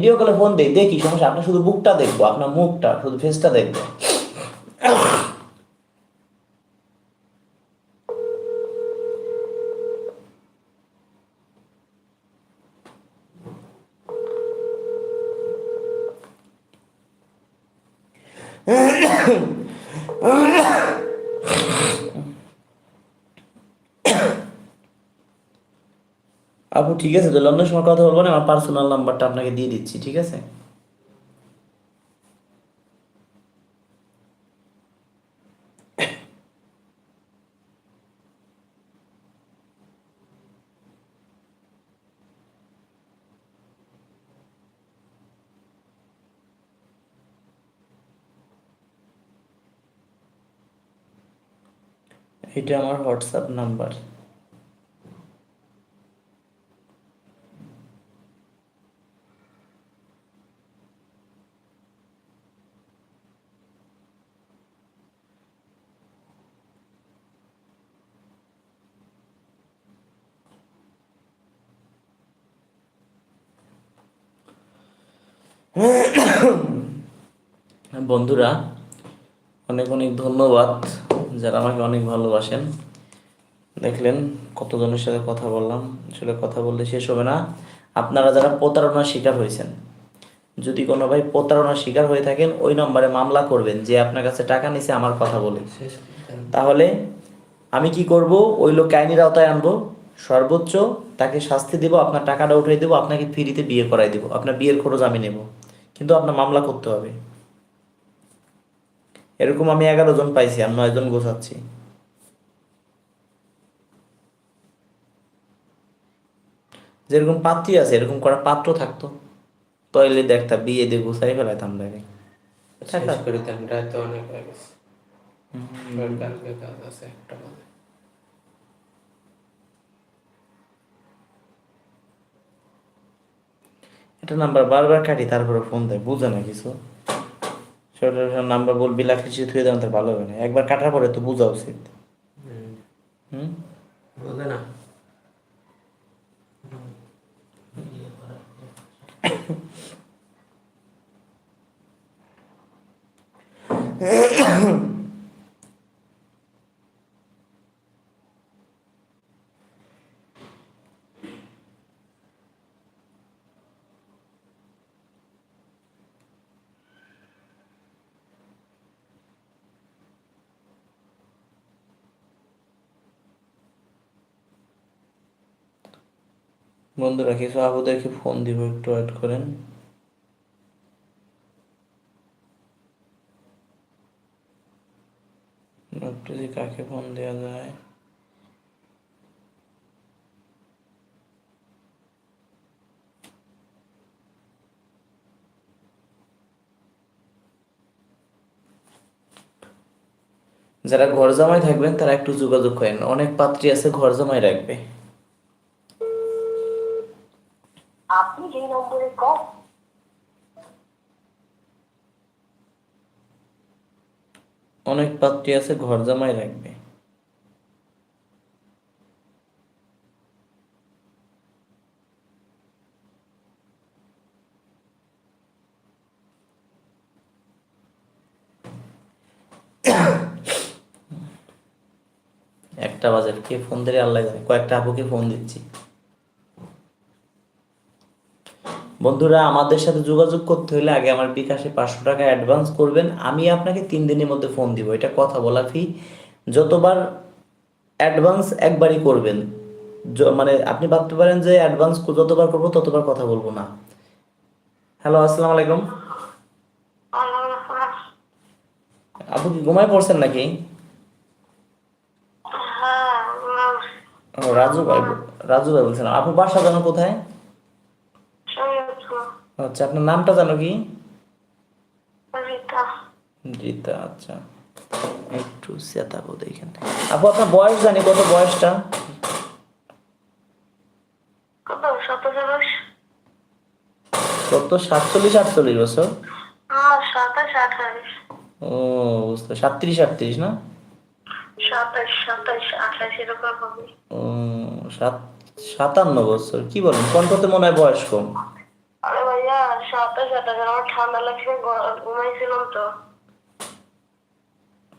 Video কলে phone দেই, দেখি সমস্যা, আপনার শুধু বুকটা দেখবো, আপনার মুখটা শুধু ফেসটা দেখবো। আপু ঠিক আছে, তো লন্ডনের সময় কথা বলবো না, আমার পার্সোনাল নাম্বারটা আপনাকে দিয়ে দিচ্ছি, ঠিক আছে? এটা আমার হোয়াটসঅ্যাপ নাম্বার। বন্ধুরা, অনেক অনেক ধন্যবাদ যারা আমাকে অনেক ভালোবাসেন। দেখলেন কতজনের সাথে কথা বললাম, আসলে কথা বললে শেষ হবে না। আপনারা যারা প্রতারণার শিকার হয়েছেন, যদি কোনো ভাই প্রতারণার শিকার হয়ে থাকেন, ওই নম্বরে মামলা করবেন যে আপনার কাছে টাকা নিছে আমার কথা বলে। তাহলে আমি কি করব, ওই লোককে আইনের আওতায় আনবো, সর্বোচ্চ তাকে শাস্তি দেবো, আপনার টাকাটা উঠিয়ে দেবো, আপনাকে ফ্রিতে বিয়ে করাই দেবো, আপনার বিয়ের খরচ আমি নেব, কিন্তু আপনার মামলা করতে হবে। এরকম আমি 11 জন পাইছি, আর 9 জন গোছাচ্ছি। যেরকম পাত্রী আছে এরকম করা পাত্র থাকতো, তাইলে দেখতা বিয়ে দিয়ে গুছাই ফেলাইতাম ডাইরেক্ট। শেষ করে দেন, রাত অনেক হয়ে গেছে। কালকে কাজ আছে একটা বাজে। এটা নাম্বার বারবার কাটি, তারপরে ফোন দেয়, বুঝে না কিছু। সেটা নাম্বার বলবি লাখ কিছু থুয়ে দেন, তো ভালো হবে না, একবার কাটার পরে তো বোঝা উচিত। হুম। বলে না। বন্ধুরা, কিছু আপুদেরকে ফোন দিব, একটু ওয়েট করেন। একটু যে কাকে ফোন দেওয়া যায়। যারা ঘর জামাই থাকবেন তারা একটু যোগাযোগ করেন, অনেক পাত্রী আছে ঘর জামাই রাখবে। আপনি যে নম্বরে কল অনেক পাত্রী আছে ঘর জামাই রাখবে। একটা বাজে, কে ফোন দিলে আল্লাহ জানে, কয়েকটা আপুকে ফোন দিচ্ছি। বন্ধুরা, আমাদের সাথে যোগাযোগ করতে হলে আগে আমার বিকাশে 500 টাকা অ্যাডভান্স করবেন, আমি আপনাকে 3 দিনের মধ্যে ফোন দিব, এটা কথা বলা ফি। যতবার অ্যাডভান্স একবারই করবেন, মানে আপনি ভাবতে পারেন যে অ্যাডভান্স যতবার করবো ততবার কথা বলবো না। হ্যালো, আসসালামু আলাইকুম। আপু কি ঘুমায় পড়ছেন নাকি? ও, রাজু ভাই, রাজু ভাই বলছিলাম। আপু বাসা জানো কোথায়? আচ্ছা, আপনার নামটা জানো কি? রীতা, আচ্ছা। একটু চেতাবো দেখেন। আপু আপনার বয়স জানি কত, বয়সটা? কত 17 কত, 47 48 বছর? 27 28 ও, বুঝতে, 37 38 না? 27 27 28 এরকম হবে। ও, 57 বছর, কি বলেন, কণ্ঠতে মনে হয় বয়স কম। আরে ভাইয়া 27 28 আমার ঠান্ডা লাগছে, ঘুমাইছিলাম তো।